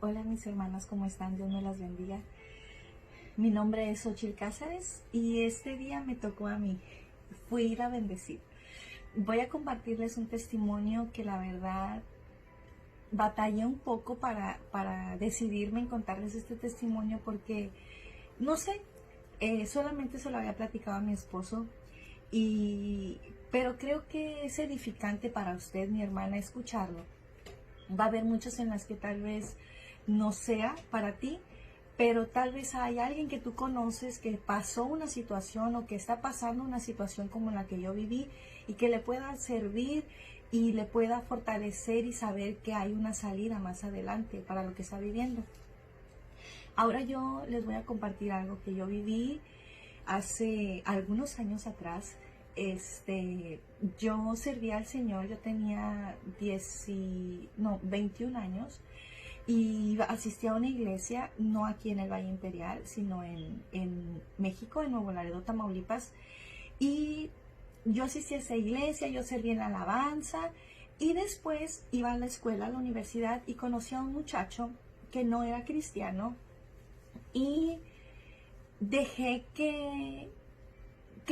Hola mis hermanas, ¿cómo están? Dios me las bendiga. Mi nombre es Xochitl Cázares y este día me tocó a mí. Fui ir a bendecir. Voy a compartirles un testimonio que la verdad batallé un poco para decidirme en contarles este testimonio porque, no sé, solamente se lo había platicado a mi esposo, pero creo que es edificante para usted, mi hermana, escucharlo. Va a haber muchos en las que tal vez no sea para ti, pero tal vez hay alguien que tú conoces que pasó una situación o que está pasando una situación como la que yo viví y que le pueda servir y le pueda fortalecer y saber que hay una salida más adelante para lo que está viviendo. Ahora yo les voy a compartir algo que yo viví hace algunos años atrás. Yo servía al Señor, yo tenía 21 años y asistía a una iglesia, no aquí en el Valle Imperial, sino en México, en Nuevo Laredo, Tamaulipas. Y yo asistía a esa iglesia, yo servía en la alabanza y después iba a la escuela, a la universidad y conocí a un muchacho que no era cristiano y dejé que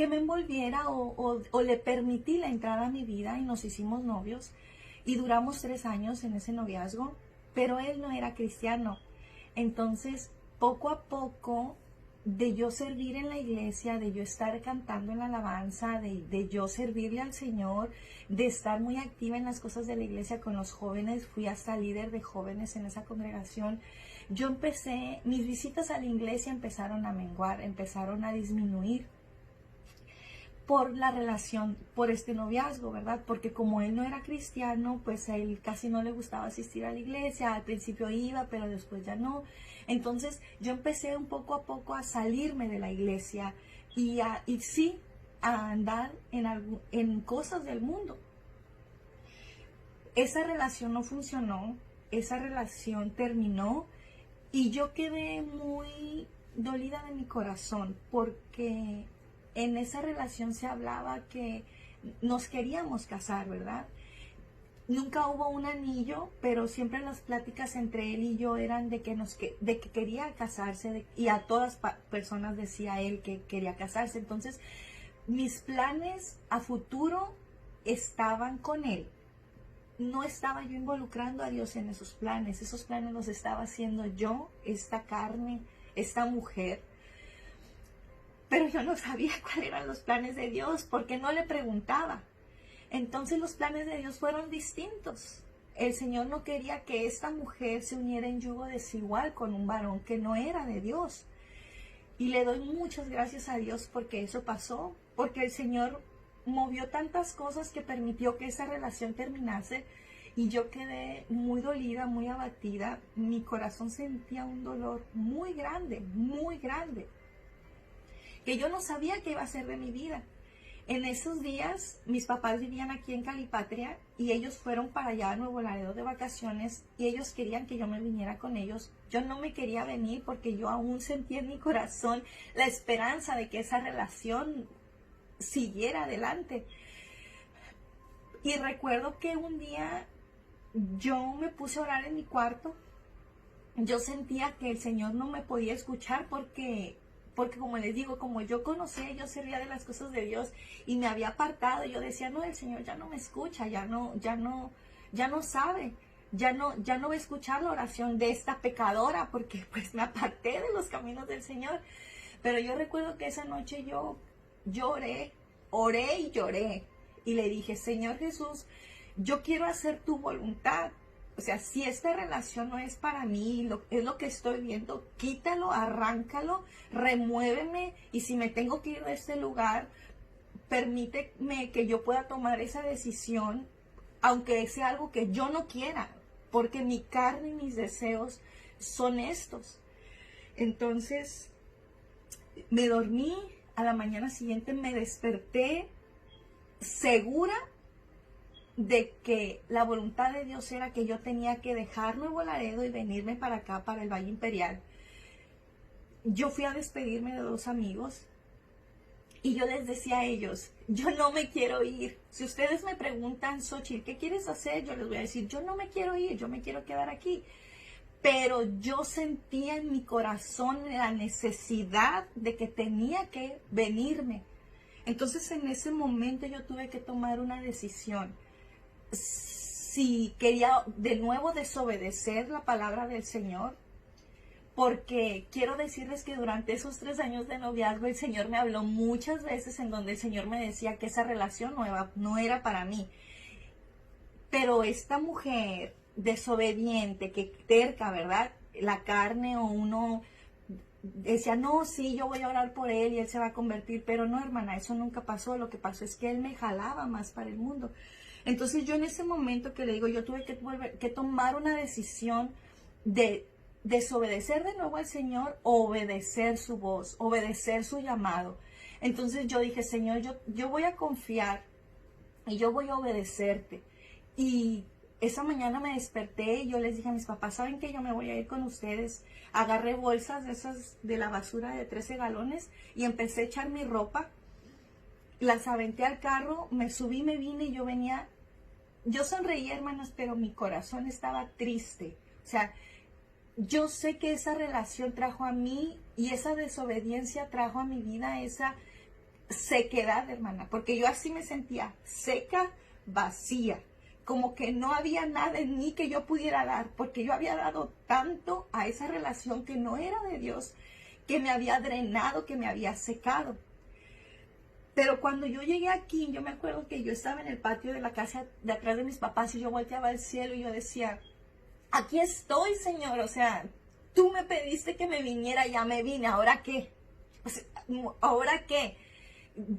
me envolviera o le permití la entrada a mi vida y nos hicimos novios y duramos 3 años en ese noviazgo, pero él no era cristiano. Entonces, poco a poco, de yo servir en la iglesia, de yo estar cantando en la alabanza, de yo servirle al Señor, de estar muy activa en las cosas de la iglesia con los jóvenes, fui hasta líder de jóvenes en esa congregación. Yo empecé, mis visitas a la iglesia empezaron a menguar, empezaron a disminuir por la relación, por este noviazgo, ¿verdad? Porque como él no era cristiano, pues a él casi no le gustaba asistir a la iglesia. Al principio iba, pero después ya no. Entonces yo empecé un poco a poco a salirme de la iglesia y sí, a andar en cosas del mundo. Esa relación no funcionó, esa relación terminó y yo quedé muy dolida de mi corazón porque en esa relación se hablaba que nos queríamos casar, ¿verdad? Nunca hubo un anillo, pero siempre las pláticas entre él y yo eran de que quería casarse y a todas personas decía él que quería casarse. Entonces, mis planes a futuro estaban con él. No estaba yo involucrando a Dios en esos planes los estaba haciendo yo, esta carne, esta mujer. Pero yo no sabía cuáles eran los planes de Dios porque no le preguntaba. Entonces los planes de Dios fueron distintos. El Señor no quería que esta mujer se uniera en yugo desigual con un varón que no era de Dios. Y le doy muchas gracias a Dios porque eso pasó, porque el Señor movió tantas cosas que permitió que esa relación terminase y yo quedé muy dolida, muy abatida. Mi corazón sentía un dolor muy grande, que yo no sabía qué iba a ser de mi vida. En esos días, mis papás vivían aquí en Calipatria y ellos fueron para allá a Nuevo Laredo de vacaciones y ellos querían que yo me viniera con ellos. Yo no me quería venir porque yo aún sentía en mi corazón la esperanza de que esa relación siguiera adelante. Y recuerdo que un día yo me puse a orar en mi cuarto. Yo sentía que el Señor no me podía escuchar porque como les digo, como yo conocía, yo servía de las cosas de Dios y me había apartado, yo decía, no, el Señor ya no me escucha, ya no sabe, ya no va a escuchar la oración de esta pecadora porque pues me aparté de los caminos del Señor. Pero yo recuerdo que esa noche yo oré y lloré y le dije, Señor Jesús, yo quiero hacer tu voluntad. O sea, si esta relación no es para mí, es lo que estoy viendo, quítalo, arráncalo, remuéveme y si me tengo que ir de este lugar, permíteme que yo pueda tomar esa decisión, aunque sea algo que yo no quiera, porque mi carne y mis deseos son estos. Entonces, me dormí, a la mañana siguiente me desperté segura de que la voluntad de Dios era que yo tenía que dejar Nuevo Laredo y venirme para acá, para el Valle Imperial. Yo fui a despedirme de 2 amigos y yo les decía a ellos, yo no me quiero ir. Si ustedes me preguntan, Xochitl, ¿qué quieres hacer? Yo les voy a decir, yo no me quiero ir, yo me quiero quedar aquí. pero yo sentía en mi corazón la necesidad de que tenía que venirme. Entonces en ese momento yo tuve que tomar una decisión. Si quería de nuevo desobedecer la palabra del Señor, porque quiero decirles que durante esos 3 años de noviazgo el Señor me habló muchas veces en donde el Señor me decía que esa relación no era para mí. Pero esta mujer desobediente, que terca, ¿verdad? La carne o uno decía, no, sí, yo voy a orar por él y él se va a convertir. Pero no, hermana, eso nunca pasó. Lo que pasó es que él me jalaba más para el mundo. Entonces yo en ese momento que le digo, yo tuve que tomar una decisión de desobedecer de nuevo al Señor, obedecer su voz, obedecer su llamado. Entonces yo dije, Señor, yo voy a confiar y yo voy a obedecerte. Y esa mañana me desperté y yo les dije a mis papás, ¿saben qué? Yo me voy a ir con ustedes. Agarré bolsas de esas de la basura de 13 galones y empecé a echar mi ropa. Las aventé al carro, me subí, me vine y yo sonreía, hermanos, pero mi corazón estaba triste. O sea, yo sé que esa relación trajo a mí y esa desobediencia trajo a mi vida esa sequedad, hermana, porque yo así me sentía, seca, vacía, como que no había nada en mí que yo pudiera dar, porque yo había dado tanto a esa relación que no era de Dios, que me había drenado, que me había secado. Pero cuando yo llegué aquí, yo me acuerdo que yo estaba en el patio de la casa de atrás de mis papás y yo volteaba al cielo y yo decía, aquí estoy, Señor, o sea, tú me pediste que me viniera, ya me vine, ¿ahora qué? O sea, ¿ahora qué?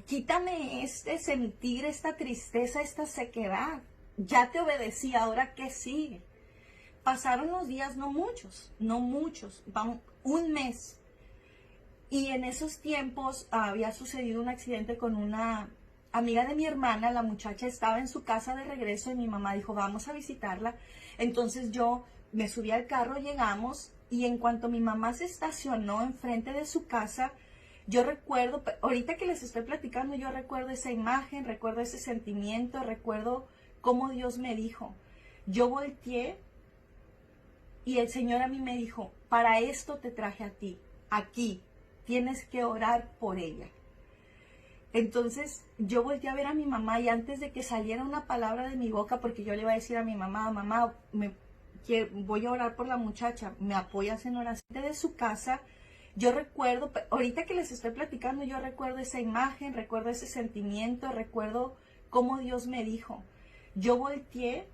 Quítame sentir, esta tristeza, esta sequedad. Ya te obedecí, ¿ahora qué sigue? Pasaron los días, no muchos, vamos, un mes. Y en esos tiempos había sucedido un accidente con una amiga de mi hermana. La muchacha estaba en su casa de regreso y mi mamá dijo, vamos a visitarla. Entonces yo me subí al carro, llegamos y en cuanto mi mamá se estacionó enfrente de su casa, yo recuerdo, ahorita que les estoy platicando, yo recuerdo esa imagen, recuerdo ese sentimiento, recuerdo cómo Dios me dijo. Yo volteé y el Señor a mí me dijo, para esto te traje a ti, aquí, tienes que orar por ella. Entonces yo volteé a ver a mi mamá y antes de que saliera una palabra de mi boca, porque yo le iba a decir a mi mamá, mamá, voy a orar por la muchacha, ¿me apoyas en oración? De su casa, yo recuerdo, ahorita que les estoy platicando, yo recuerdo esa imagen, recuerdo ese sentimiento, recuerdo cómo Dios me dijo. Yo volteé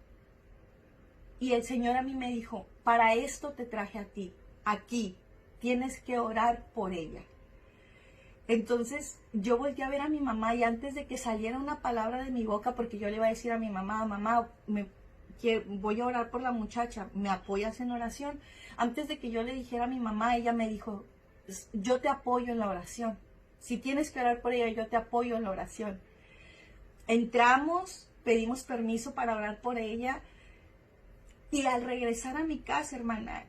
y el Señor a mí me dijo, para esto te traje a ti, aquí, tienes que orar por ella. Entonces yo volteé a ver a mi mamá y antes de que saliera una palabra de mi boca, porque yo le iba a decir a mi mamá, mamá, voy a orar por la muchacha, ¿me apoyas en oración? Antes de que yo le dijera a mi mamá, ella me dijo, yo te apoyo en la oración. Si tienes que orar por ella, yo te apoyo en la oración. Entramos, pedimos permiso para orar por ella y al regresar a mi casa, hermana,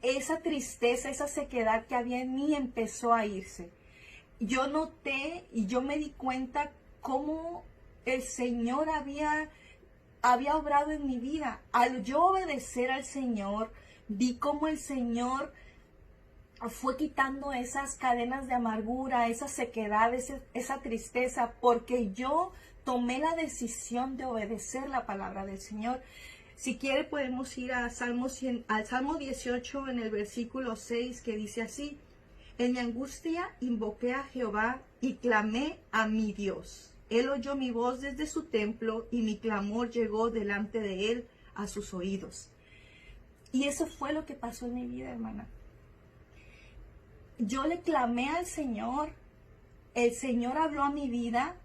esa tristeza, esa sequedad que había en mí empezó a irse. Yo noté y yo me di cuenta cómo el Señor había obrado en mi vida. Al yo obedecer al Señor, vi cómo el Señor fue quitando esas cadenas de amargura, esa sequedad, esa tristeza, porque yo tomé la decisión de obedecer la palabra del Señor. Si quiere podemos ir a al Salmo 18 en el versículo 6 que dice así, en mi angustia invoqué a Jehová y clamé a mi Dios. Él oyó mi voz desde su templo y mi clamor llegó delante de él a sus oídos. Y eso fue lo que pasó en mi vida, hermana. Yo le clamé al Señor, el Señor habló a mi vida,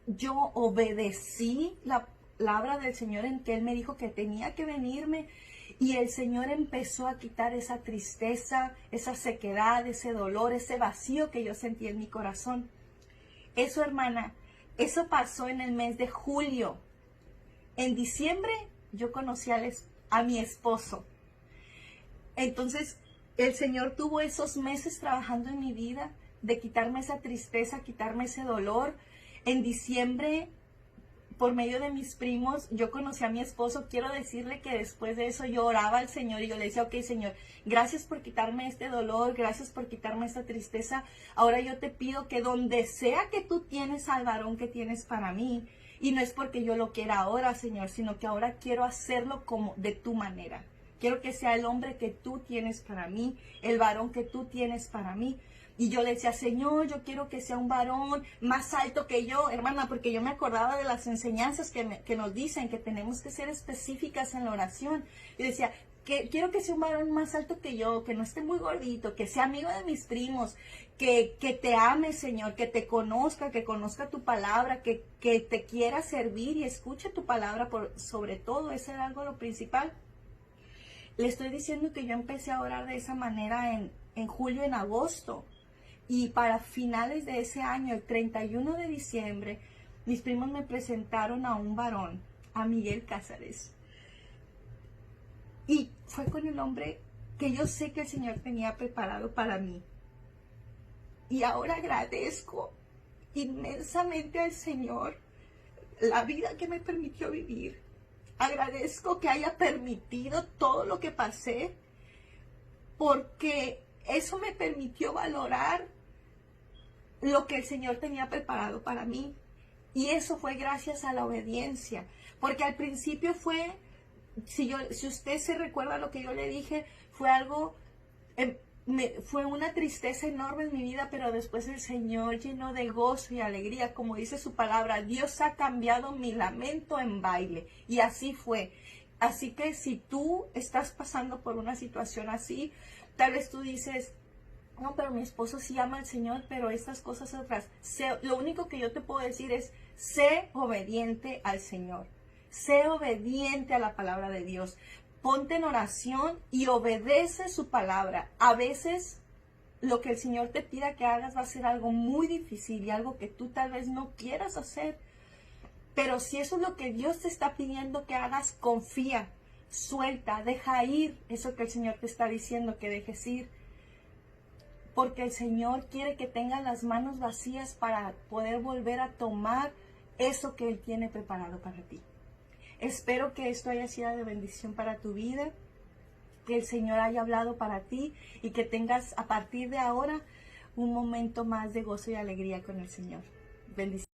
yo obedecí la palabra del Señor en que Él me dijo que tenía que venirme y el Señor empezó a quitar esa tristeza, esa sequedad, ese dolor, ese vacío que yo sentí en mi corazón. Eso, hermana, eso pasó en el mes de julio. En diciembre yo conocí a mi esposo. Entonces el Señor tuvo esos meses trabajando en mi vida de quitarme esa tristeza, quitarme ese dolor. En diciembre por medio de mis primos, yo conocí a mi esposo. Quiero decirle que después de eso yo oraba al Señor y yo le decía, ok, Señor, gracias por quitarme este dolor, gracias por quitarme esta tristeza. Ahora yo te pido que donde sea que tú tienes al varón que tienes para mí, y no es porque yo lo quiera ahora, Señor, sino que ahora quiero hacerlo como de tu manera. Quiero que sea el hombre que tú tienes para mí, el varón que tú tienes para mí. Y yo le decía, Señor, yo quiero que sea un varón más alto que yo, hermana, porque yo me acordaba de las enseñanzas que nos dicen que tenemos que ser específicas en la oración. Y decía, quiero que sea un varón más alto que yo, que no esté muy gordito, que sea amigo de mis primos, que te ame, Señor, que te conozca, que conozca tu palabra, que te quiera servir y escuche tu palabra sobre todo. Eso era algo lo principal. Le estoy diciendo que yo empecé a orar de esa manera en julio, en agosto. Y para finales de ese año, el 31 de diciembre, mis primos me presentaron a un varón, a Miguel Cázares. Y fue con el hombre que yo sé que el Señor tenía preparado para mí. Y ahora agradezco inmensamente al Señor la vida que me permitió vivir. Agradezco que haya permitido todo lo que pasé, porque eso me permitió valorar lo que el Señor tenía preparado para mí. Y eso fue gracias a la obediencia. Porque al principio fue, si usted se recuerda lo que yo le dije, fue algo, fue una tristeza enorme en mi vida, pero después el Señor llenó de gozo y alegría. Como dice su palabra, Dios ha cambiado mi lamento en baile. Y así fue. Así que si tú estás pasando por una situación así, tal vez tú dices, no, pero mi esposo sí ama al Señor, pero estas cosas otras. Lo único que yo te puedo decir es, sé obediente al Señor. Sé obediente a la palabra de Dios. Ponte en oración y obedece su palabra. A veces lo que el Señor te pida que hagas va a ser algo muy difícil y algo que tú tal vez no quieras hacer. Pero si eso es lo que Dios te está pidiendo que hagas, confía, suelta, deja ir eso que el Señor te está diciendo que dejes ir. Porque el Señor quiere que tengas las manos vacías para poder volver a tomar eso que Él tiene preparado para ti. Espero que esto haya sido de bendición para tu vida, que el Señor haya hablado para ti y que tengas a partir de ahora un momento más de gozo y alegría con el Señor. Bendiciones.